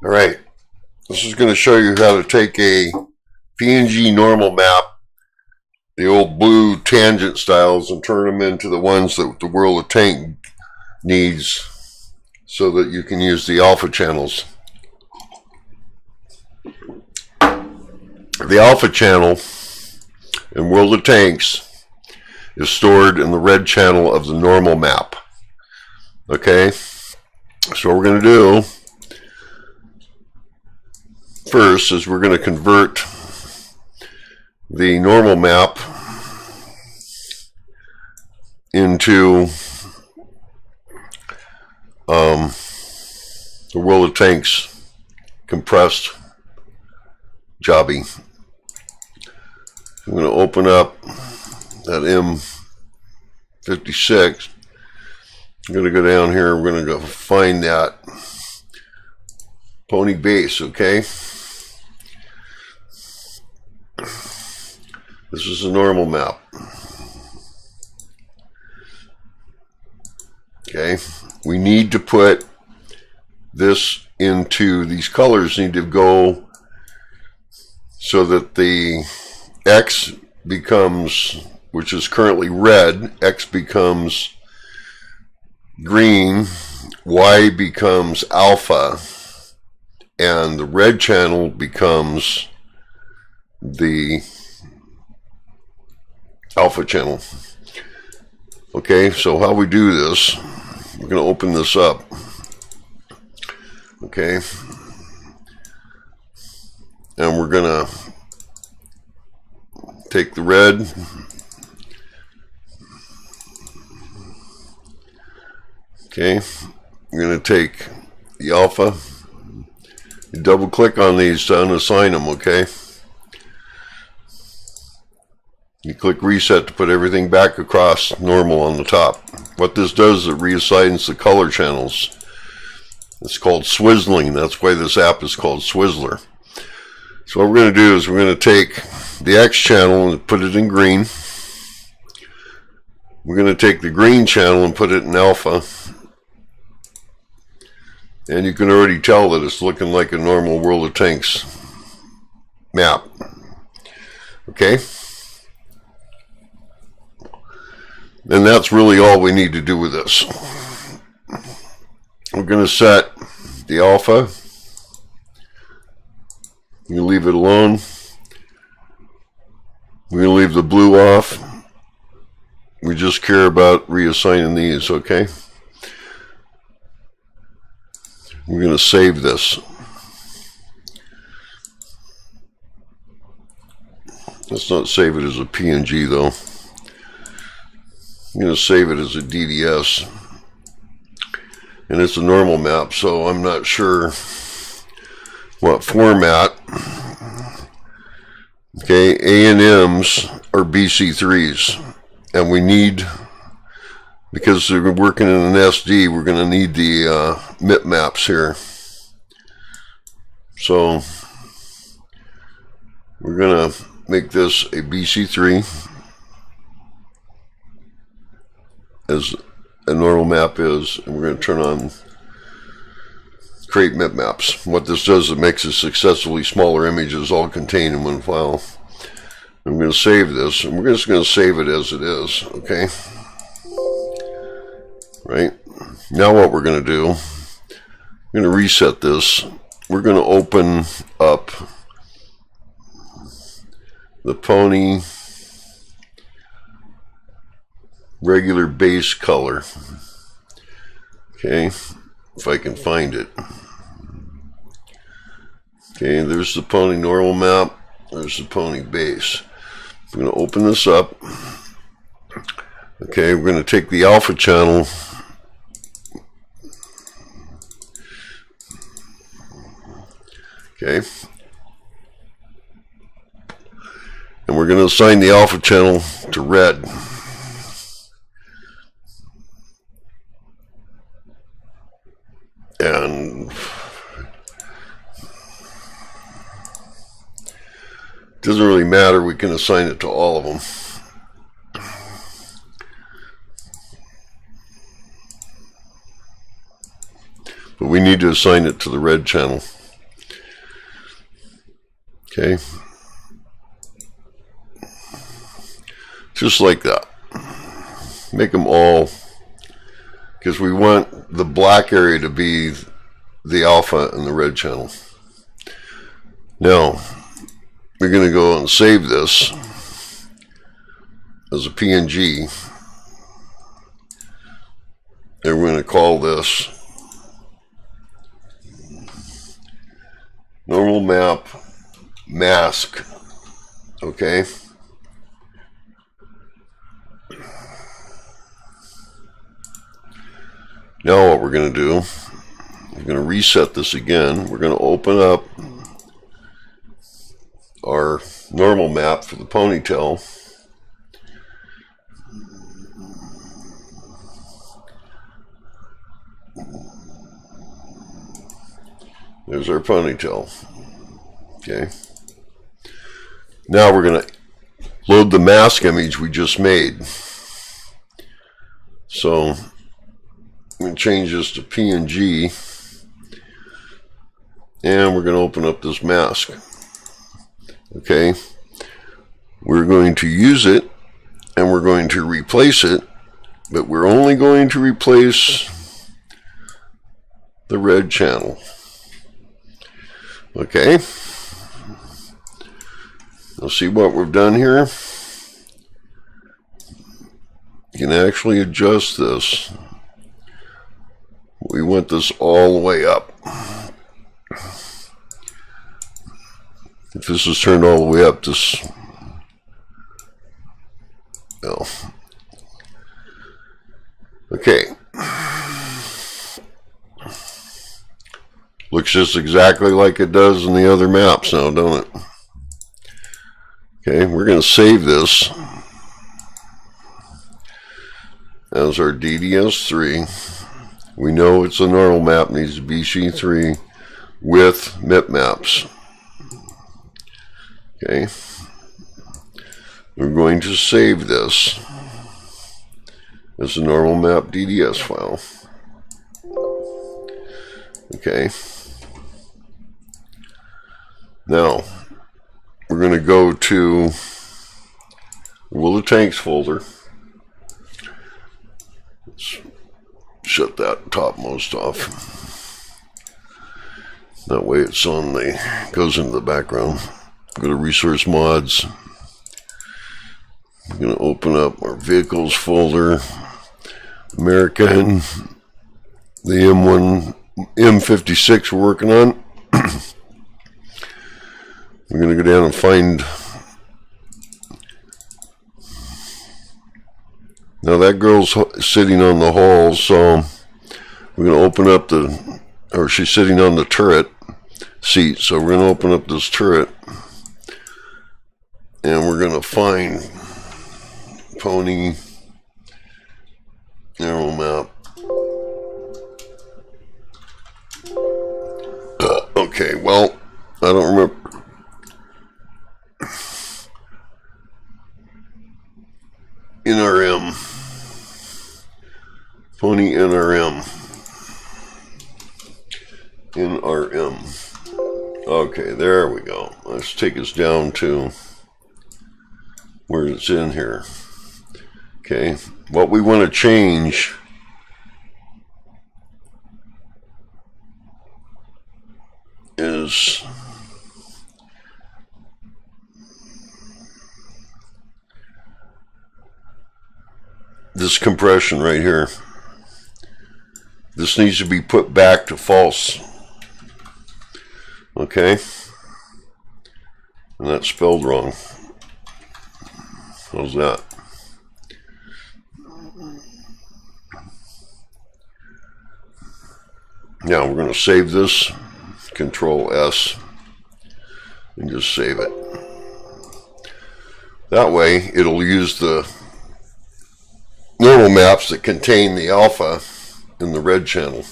Alright, this is going to show you how to take a PNG normal map, the old blue tangent styles, and turn them into the ones that the World of Tank needs so that you can use the alpha channels. The alpha channel in World of Tanks is stored in the red channel of the normal map. Okay, so what we're going to do first is we're going to convert the normal map into the World of Tanks compressed jobby. I'm going to open up that M56. I'm going to go down here. We're going to go find that pony base, okay? This is a normal map. Okay, we need to put this into, these colors need to go so that the X becomes, which is currently red, X becomes green, Y becomes alpha, and the red channel becomes the alpha channel. Okay, so how we do this, we're going to open this up. Okay, and we're going to take the red, okay, we're going to take the alpha, you double click on these to unassign them, okay? You click reset to put everything back across normal on the top. What this does is it reassigns the color channels. It's called Swizzling. That's why this app is called Swizzler. So what we're going to do is we're going to take the X channel and put it in green. We're going to take the green channel and put it in alpha. And you can already tell that it's looking like a normal World of Tanks map. Okay? And that's really all we need to do with this. We're going to set the alpha. You leave it alone. We're going to leave the blue off. We just care about reassigning these, okay? We're going to save this. Let's not save it as a PNG though. I'm going to save it as a DDS, and it's a normal map, so I'm not sure what format. Okay, A&Ms are BC3s, and we need, because we're working in an SD, we're going to need the MIP maps here. So we're going to make this a BC3 as a normal map is, and we're going to turn on create MIP maps. What this does, it makes it successfully smaller images all contained in one file. I'm going to save this, and we're just going to save it as it is, okay? Right? Now what we're going to do, we're going to reset this. We're going to open up the pony regular base color. Okay, if I can find it. Okay, there's the pony normal map. There's the pony base. I'm going to open this up. Okay, we're going to take the alpha channel. Okay, and we're going to assign the alpha channel to red. And it doesn't really matter, we can assign it to all of them. But we need to assign it to the red channel. Okay. Just like that. Make them all, because we want the black area to be the alpha and the red channel. Now, we're going to go and save this as a PNG. And we're going to call this normal map mask. Okay. Now what we're going to do, we're going to reset this again. We're going to open up our normal map for the ponytail. There's our ponytail. Okay. Now we're going to load the mask image we just made. So I'm going to change this to PNG, and we're going to open up this mask. Okay, we're going to use it, and we're going to replace it, but we're only going to replace the red channel. Okay, let's see what we've done here. You can actually adjust this. We want this all the way up. If this is turned all the way up, this, no. Okay. Looks just exactly like it does in the other maps now, don't it? Okay, we're going to save this as our DDS3. We know it's a normal map, needs to be BC3 with MIP maps. Okay. We're going to save this as a normal map DDS file. Okay. Now, we're going to go to the WoT Tanks folder. Let's shut that topmost off. That way it's on the, goes into the background. Go to resource mods. I'm going to open up our vehicles folder. American, the M56 we're working on. We're going to go down and find. Now that girl's sitting on the hull, so we're going to open up the, or she's sitting on the turret seat, so we're going to open up this turret, and we're going to find pony narrow map. Okay, well, I don't remember. NRM. Pony NRM. NRM. Okay, there we go. Let's take us down to where it's in here. Okay, what we want to change is this compression right here. This needs to be put back to false. Okay? And that's spelled wrong. How's that? Now we're going to save this. Control S. And just save it. That way it'll use the normal maps that contain the alpha in the red channel.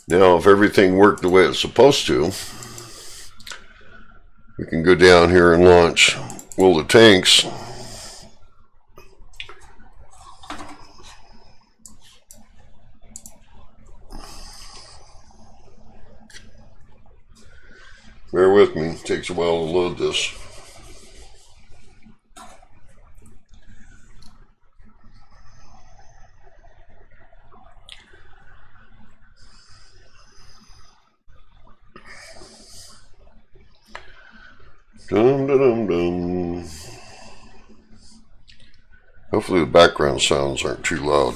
Now if everything worked the way it's supposed to, we can go down here and launch WoT Tanks. Bear with me, it takes a while to load this. Dum dum dum dum. Hopefully the background sounds aren't too loud.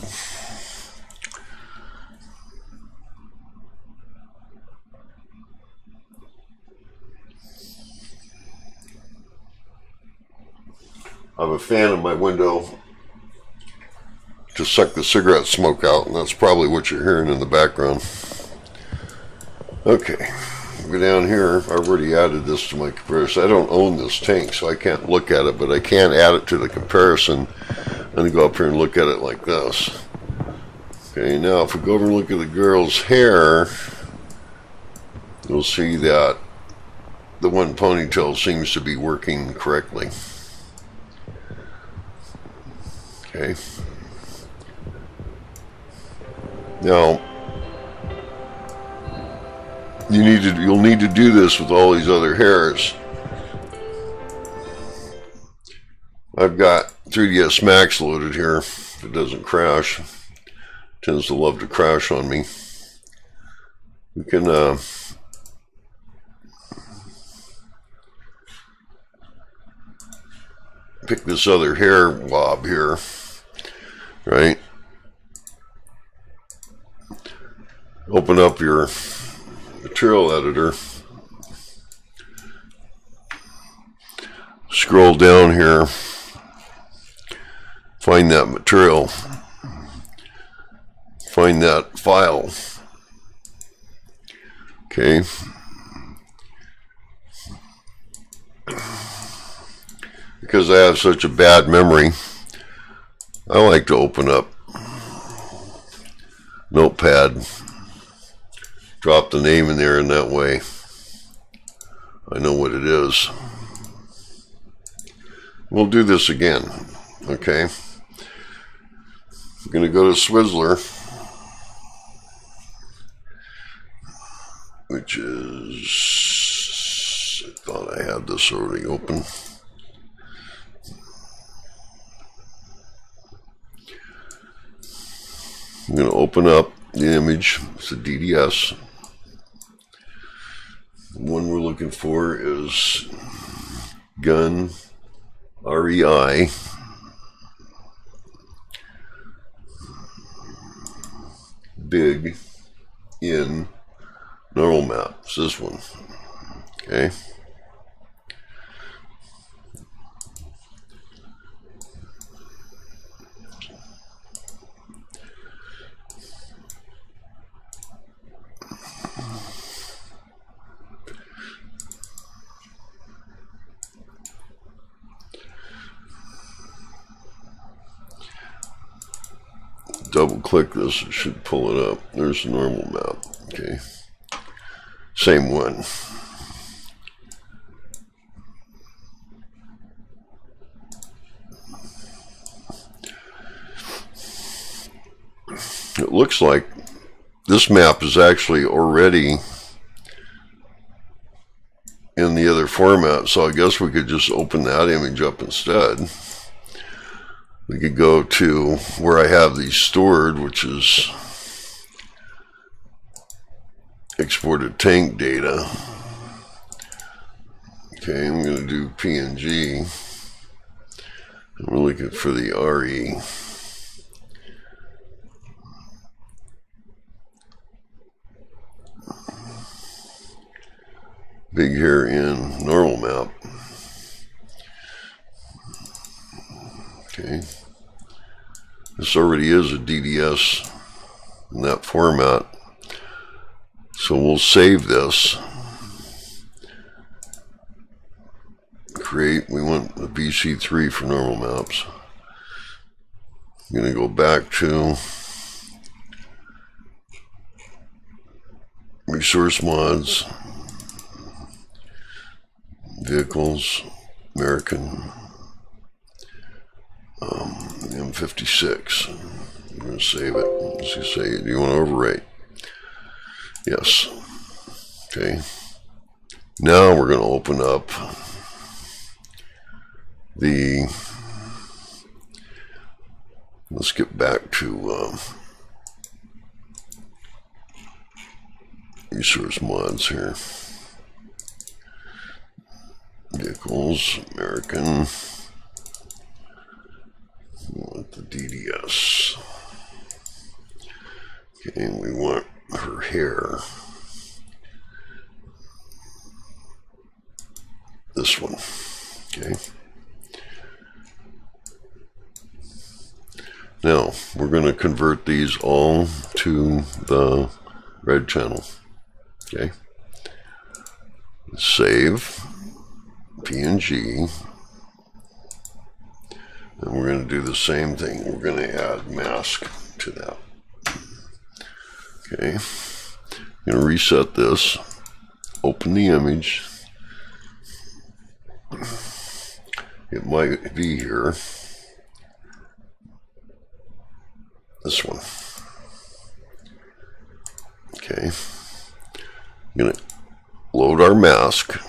I have a fan in my window to suck the cigarette smoke out, and that's probably what you're hearing in the background. Okay, go down here. I've already added this to my comparison. I don't own this tank, so I can't look at it, but I can add it to the comparison and go up here and look at it like this. Okay, now if we go over and look at the girl's hair, you'll see that the one ponytail seems to be working correctly. Okay. Now, you'll need to do this with all these other hairs. I've got 3ds Max loaded here. If it doesn't crash, it tends to love to crash on me. We can pick this other hair blob here, right? Open up your material editor, scroll down here, find that material, find that file. Okay. Because I have such a bad memory, I like to open up Notepad, drop the name in there, and that way I know what it is. We'll do this again, okay? I'm going to go to Swizzler, which is, I thought I had this already open. I'm going to open up the image. It's a DDS. The one we're looking for is gun REI. Big in normal map. It's this one. Okay. Double click this, it should pull it up. There's the normal map. Okay. Same one. It looks like this map is actually already in the other format, so I guess we could just open that image up instead. We could go to where I have these stored, which is exported tank data. Okay, I'm going to do PNG. And we're looking for the RE. Big hair in normal map. Okay. This already is a DDS in that format. So we'll save this. Create, we want the BC3 for normal maps. I'm going to go back to resource mods, vehicles, American, M56. I'm going to save it. Let's just say, do you want to overwrite? Yes. Okay. Now we're going to open up let's get back to resource mods here. Vehicles, American. We want the DDS. Okay, and we want her hair. This one. Okay. Now, we're going to convert these all to the red channel. Okay. Save. PNG. And we're going to do the same thing. We're going to add mask to that. Okay. I'm going to reset this. Open the image. It might be here. This one. Okay. I'm going to load our mask,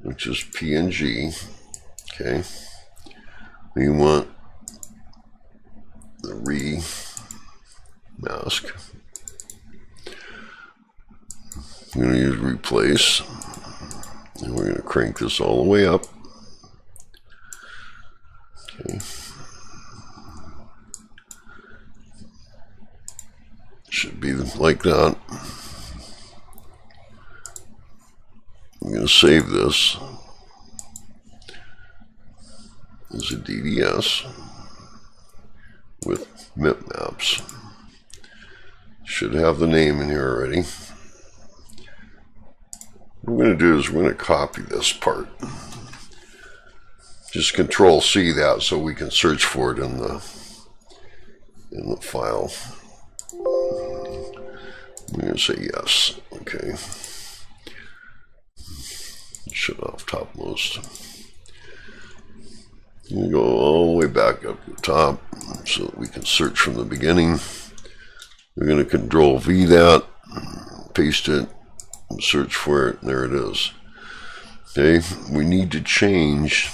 which is PNG. Okay. We want the mask. I'm going to use replace. And we're going to crank this all the way up. Okay. Should be like that. I'm going to save this as a DDS with MIP maps. Should have the name in here already. What we're going to do is we're going to copy this part. Just Control C that so we can search for it in the file. I'm going to say yes. Okay. Shut off topmost. I'm going to go all the way back up to the top so that we can search from the beginning. We're going to Control V that, paste it, and search for it, and there it is. Okay, we need to change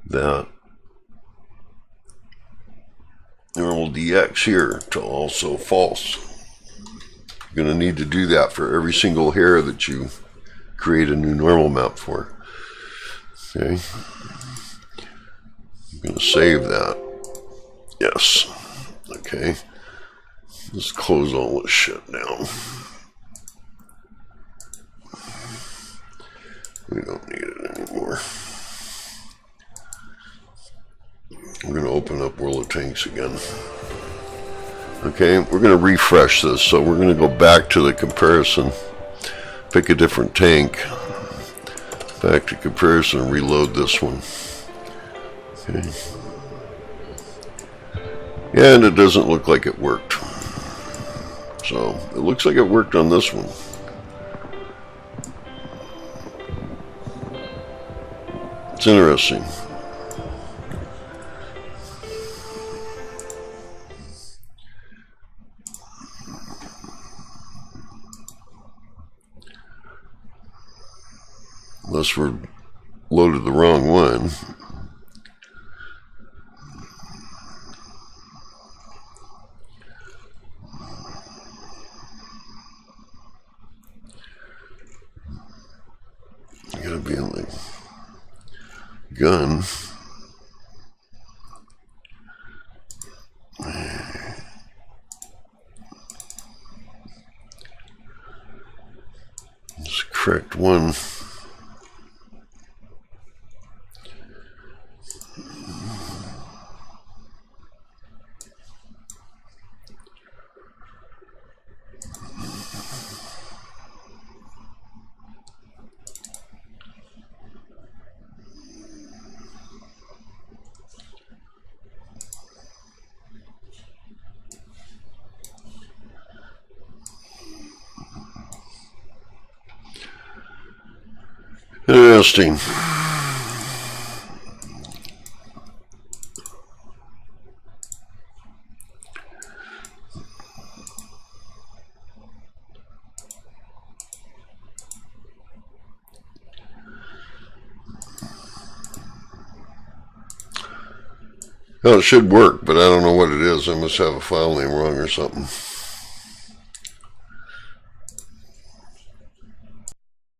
that normal DX here to also false. You're going to need to do that for every single hair that you create a new normal map for. Okay, I'm going to save that. Yes. Okay, let's close all this shit down. We don't need it anymore. We're going to open up World of Tanks again. Okay, we're going to refresh this. So we're going to go back to the comparison. Pick a different tank. Back to comparison and reload this one. Okay. And it doesn't look like it worked. So it looks like it worked on this one. It's interesting. Unless we're loaded the wrong one. You gotta be in the gun. It's the correct one. Interesting. Well, it should work, but I don't know what it is. I must have a file name wrong or something.